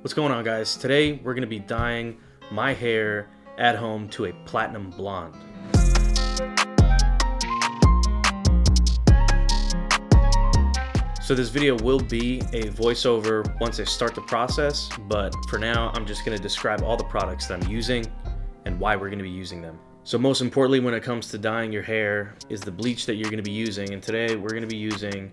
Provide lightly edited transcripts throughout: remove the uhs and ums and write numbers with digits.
What's going on, guys? Today we're going to be dyeing my hair at home to a platinum blonde. So this video will be a voiceover once I start the process, but for now I'm just going to describe all the products that I'm using and why we're going to be using them. So most importantly, when it comes to dyeing your hair is the bleach that you're going to be using, and today we're going to be using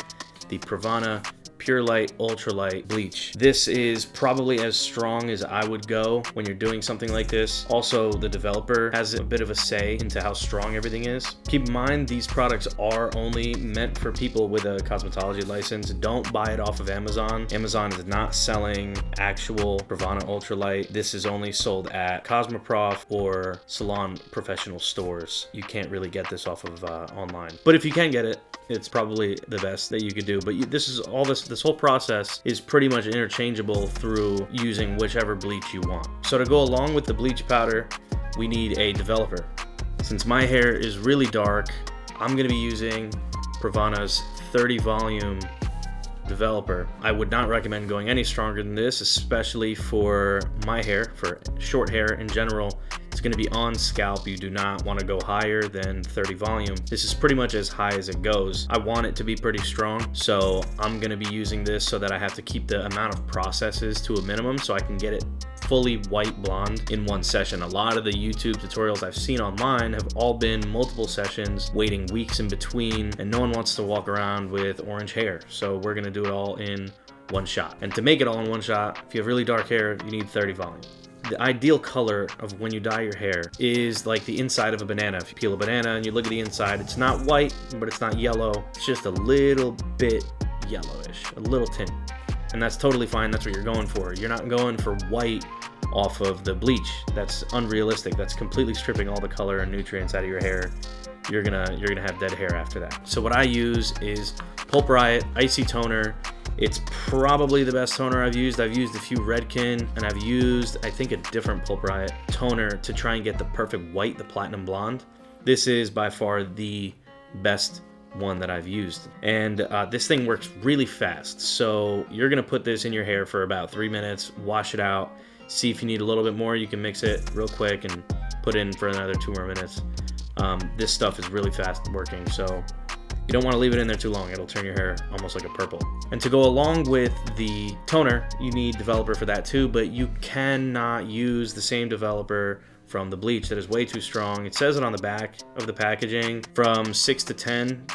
the PRAVANA Pure Light Ultralight bleach. This is probably as strong as I would go when you're doing something like this. Also, the developer has a bit of a say into how strong everything is. Keep in mind, these products are only meant for people with a cosmetology license. Don't buy it off of Amazon. Amazon is not selling actual PRAVANA Ultralight. This is only sold at Cosmoprof or salon professional stores. You can't really get this off of online. But if you can get it, it's probably the best that you could do. But this whole process is pretty much interchangeable through using whichever bleach you want. So to go along with the bleach powder, we need a developer. Since my hair is really dark, I'm gonna be using PRAVANA's 30 volume developer. I would not recommend going any stronger than this, especially for my hair, for short hair in general. It's going to be on scalp. You do not want to go higher than 30 volume. This is pretty much as high as it goes. I want it to be pretty strong, so I'm going to be using this so that I have to keep the amount of processes to a minimum so I can get it fully white blonde in one session. A lot of the YouTube tutorials I've seen online have all been multiple sessions, waiting weeks in between, and no one wants to walk around with orange hair. So we're going to do it all in one shot. And to make it all in one shot, if you have really dark hair, you need 30 volume. The ideal color of when you dye your hair is like the inside of a banana. If you peel a banana and you look at the inside, it's not white, but it's not yellow. It's just a little bit yellowish, a little tint. And that's totally fine. That's what you're going for. You're not going for white off of the bleach. That's unrealistic. That's completely stripping all the color and nutrients out of your hair. You're gonna have dead hair after that. So what I use is PULPRIOT Icy Toner. It's probably the best toner I've used. I've used a few Redken, and I've used, I think, a different PULPRIOT toner to try and get the perfect white, the platinum blonde. This is by far the best one that I've used. And this thing works really fast. So you're gonna put this in your hair for about 3 minutes, wash it out, see if you need a little bit more. You can mix it real quick and put in for another 2 more minutes. This stuff is really fast working, so you don't want to leave it in there too long. It'll turn your hair almost like a purple. And to go along with the toner, you need developer for that too, but you cannot use the same developer from the bleach. That is way too strong. It says it on the back of the packaging, from 6 to 10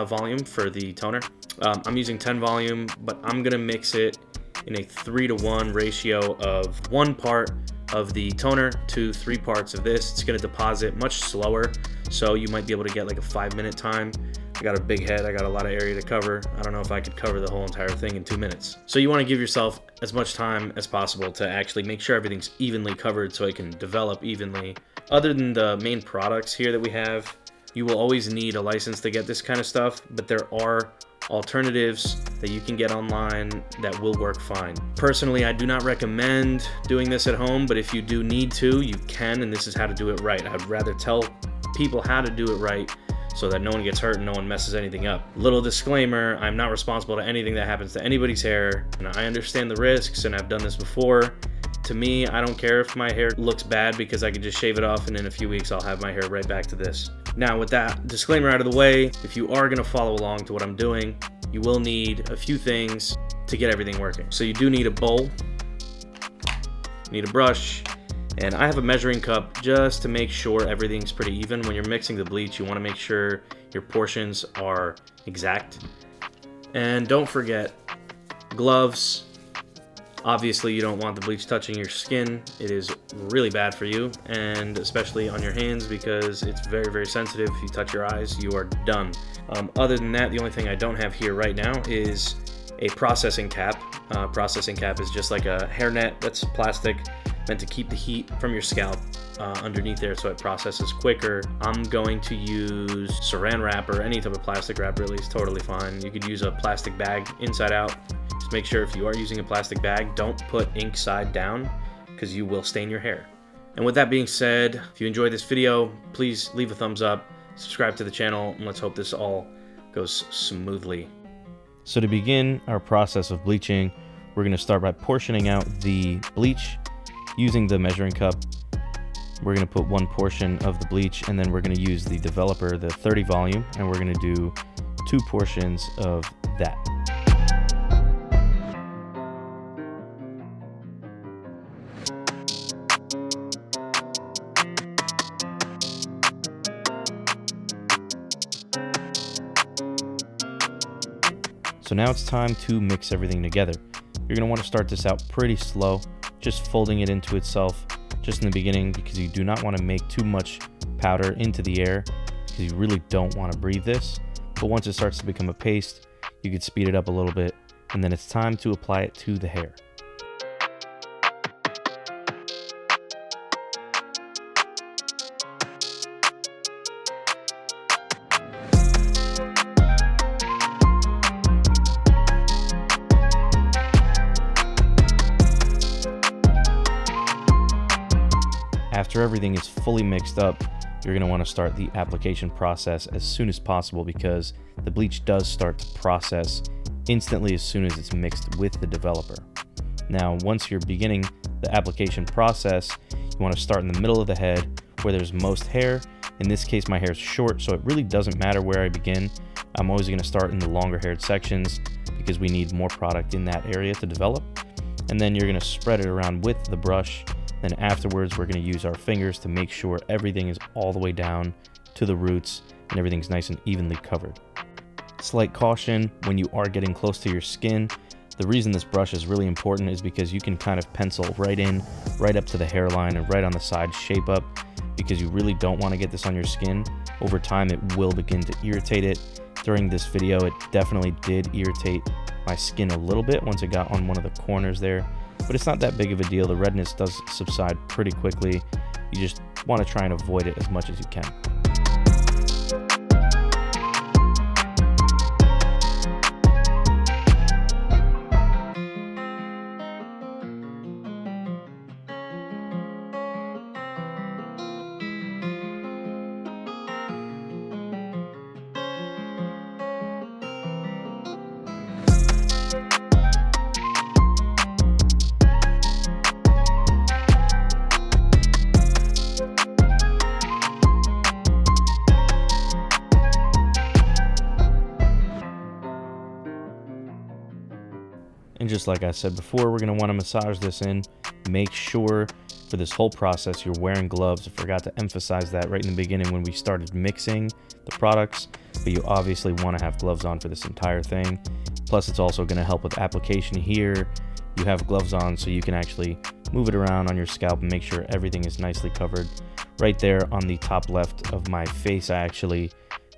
volume for the toner. I'm using 10 volume, but I'm gonna mix it in a 3-to-1 ratio of 1 part of the toner to 3 parts of this. It's gonna deposit much slower, so you might be able to get like a 5-minute time. I got a big head, I got a lot of area to cover. I don't know if I could cover the whole entire thing in 2 minutes. So you wanna give yourself as much time as possible to actually make sure everything's evenly covered so it can develop evenly. Other than the main products here that we have, you will always need a license to get this kind of stuff, but there are alternatives that you can get online that will work fine. Personally, I do not recommend doing this at home, but if you do need to, you can, and this is how to do it right. I'd rather tell people how to do it right so that no one gets hurt and no one messes anything up. Little disclaimer, I'm not responsible to anything that happens to anybody's hair, and I understand the risks, and I've done this before. To me, I don't care if my hair looks bad because I can just shave it off and in a few weeks I'll have my hair right back to this. Now, with that disclaimer out of the way, if you are gonna follow along to what I'm doing, you will need a few things to get everything working. So you do need a bowl, you need a brush, and I have a measuring cup just to make sure everything's pretty even. When you're mixing the bleach, you wanna make sure your portions are exact. And don't forget gloves. Obviously, you don't want the bleach touching your skin. It is really bad for you, and especially on your hands because it's very, very sensitive. If you touch your eyes, you are done. Other than that, the only thing I don't have here right now is a processing cap. Processing cap is just like a hairnet that's plastic, meant to keep the heat from your scalp underneath there so it processes quicker. I'm going to use saran wrap or any type of plastic wrap, really is totally fine. You could use a plastic bag inside out. Just make sure if you are using a plastic bag, don't put ink side down because you will stain your hair. And with that being said, if you enjoyed this video, please leave a thumbs up, subscribe to the channel, and let's hope this all goes smoothly. So to begin our process of bleaching, we're going to start by portioning out the bleach using the measuring cup. We're going to put 1 portion of the bleach, and then we're going to use the developer, the 30 volume, and we're going to do 2 portions of that. So now it's time to mix everything together. You're going to want to start this out pretty slow, just folding it into itself just in the beginning, because you do not want to make too much powder into the air, because you really don't want to breathe this. But once it starts to become a paste, you could speed it up a little bit, and then it's time to apply it to the hair. After everything is fully mixed up, you're going to want to start the application process as soon as possible, because the bleach does start to process instantly as soon as it's mixed with the developer. Now, once you're beginning the application process, you want to start in the middle of the head where there's most hair. In this case, my hair is short, so it really doesn't matter where I begin. I'm always going to start in the longer haired sections because we need more product in that area to develop. And then you're going to spread it around with the brush. Then afterwards, we're going to use our fingers to make sure everything is all the way down to the roots and everything's nice and evenly covered. Slight caution when you are getting close to your skin. The reason this brush is really important is because you can kind of pencil right in, right up to the hairline and right on the side, shape up, because you really don't want to get this on your skin. Over time, it will begin to irritate it. During this video, it definitely did irritate my skin a little bit once it got on one of the corners there. But it's not that big of a deal. The redness does subside pretty quickly. You just want to try and avoid it as much as you can. And just like I said before, we're going to want to massage this in. Make sure for this whole process you're wearing gloves. I forgot to emphasize that right in the beginning when we started mixing the products, but you obviously want to have gloves on for this entire thing. Plus, it's also going to help with application here. You have gloves on so you can actually move it around on your scalp and make sure everything is nicely covered. Right there on the top left of my face, I actually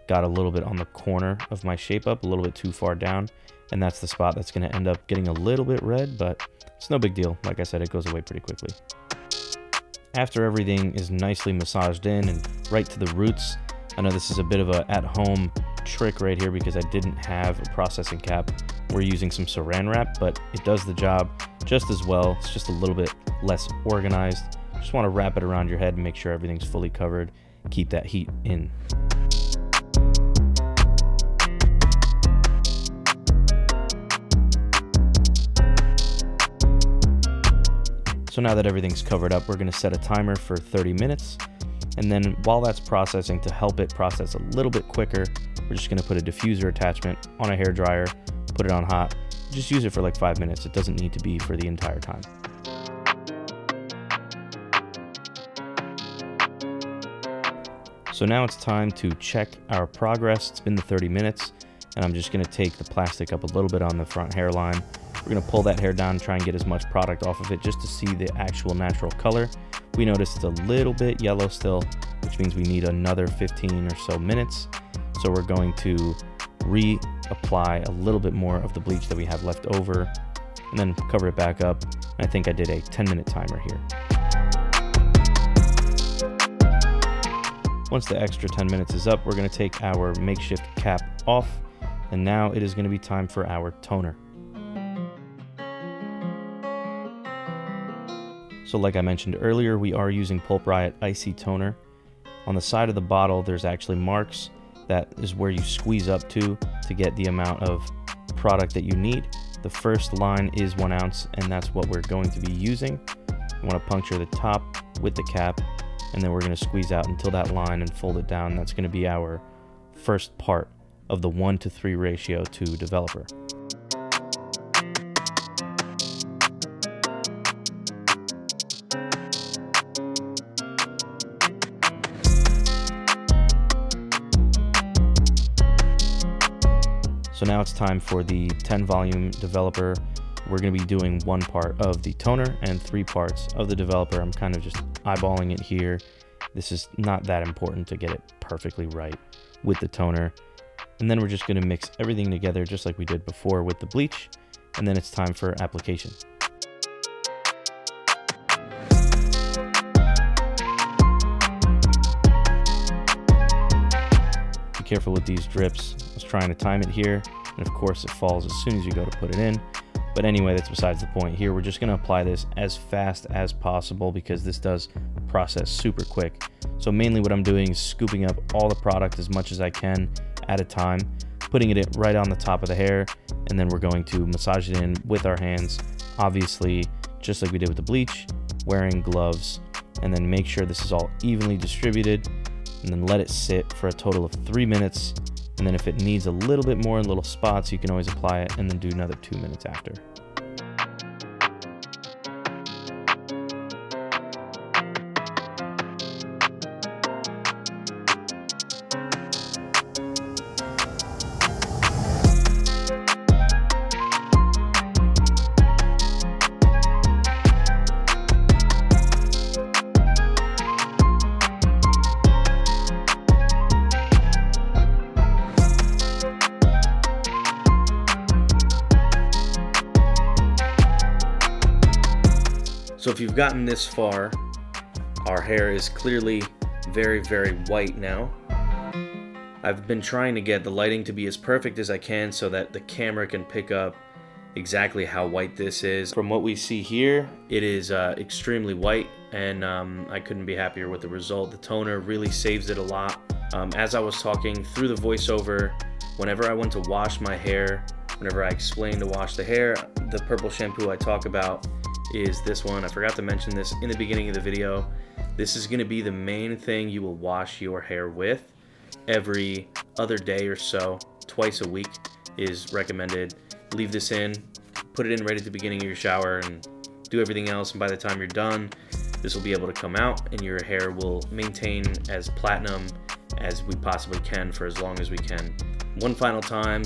got a little bit on the corner of my shape up, a little bit too far down. And that's the spot that's going to end up getting a little bit red, but it's no big deal. Like I said, it goes away pretty quickly. After everything is nicely massaged in and right to the roots, I know this is a bit of a at-home trick right here because I didn't have a processing cap. We're using some saran wrap, but it does the job just as well. It's just a little bit less organized. Just want to wrap it around your head and make sure everything's fully covered. Keep that heat in. So now that everything's covered up, we're going to set a timer for 30 minutes. And then while that's processing, to help it process a little bit quicker, we're just going to put a diffuser attachment on a hairdryer, put it on hot, just use it for like 5 minutes. It doesn't need to be for the entire time. So now it's time to check our progress. It's been the 30 minutes, and I'm just going to take the plastic up a little bit on the front hairline. We're going to pull that hair down, try and get as much product off of it just to see the actual natural color. We notice it's a little bit yellow still, which means we need another 15 or so minutes. So we're going to reapply a little bit more of the bleach that we have left over and then cover it back up. And I think I did a 10-minute timer here. Once the extra 10 minutes is up, we're going to take our makeshift cap off, and now it is going to be time for our toner. So like I mentioned earlier, we are using PULPRIOT Icy Toner. On the side of the bottle, there's actually marks. That is where you squeeze up to get the amount of product that you need. The first line is 1 ounce, and that's what we're going to be using. You want to puncture the top with the cap, and then we're going to squeeze out until that line and fold it down. That's going to be our first part of the 1-to-3 ratio to developer. So now it's time for the 10 volume developer. We're going to be doing 1 part of the toner and 3 parts of the developer. I'm kind of just eyeballing it here. This is not that important to get it perfectly right with the toner. And then we're just going to mix everything together just like we did before with the bleach. And then it's time for application. Be careful with these drips. I was trying to time it here, and of course it falls as soon as you go to put it in. But anyway, that's besides the point. Here we're just going to apply this as fast as possible because this does process super quick. So mainly what I'm doing is scooping up all the product as much as I can at a time, putting it right on the top of the hair, and then we're going to massage it in with our hands, obviously just like we did with the bleach, wearing gloves, and then make sure this is all evenly distributed, and then let it sit for a total of 3 minutes. And then if it needs a little bit more in little spots, you can always apply it and then do another 2 minutes after. So if you've gotten this far, our hair is clearly very, very white now. I've been trying to get the lighting to be as perfect as I can so that the camera can pick up exactly how white this is. From what we see here, it is extremely white, and I couldn't be happier with the result. The toner really saves it a lot. As I was talking through the voiceover, whenever I went to wash my hair, whenever I explained to wash the hair, the purple shampoo I talk about is this one. I forgot to mention this in the beginning of the video. This is going to be the main thing you will wash your hair with every other day or so. Twice a week is recommended. Leave this in, put it in right at the beginning of your shower, and do everything else, and by the time you're done, this will be able to come out and your hair will maintain as platinum as we possibly can for as long as we can. One final time,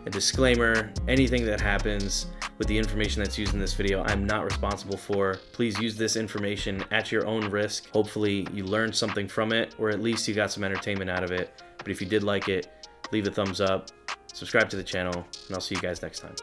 a disclaimer: anything that happens with the information that's used in this video, I'm not responsible for. Please use this information at your own risk. Hopefully you learned something from it, or at least you got some entertainment out of it. But if you did like it, leave a thumbs up, subscribe to the channel, and I'll see you guys next time.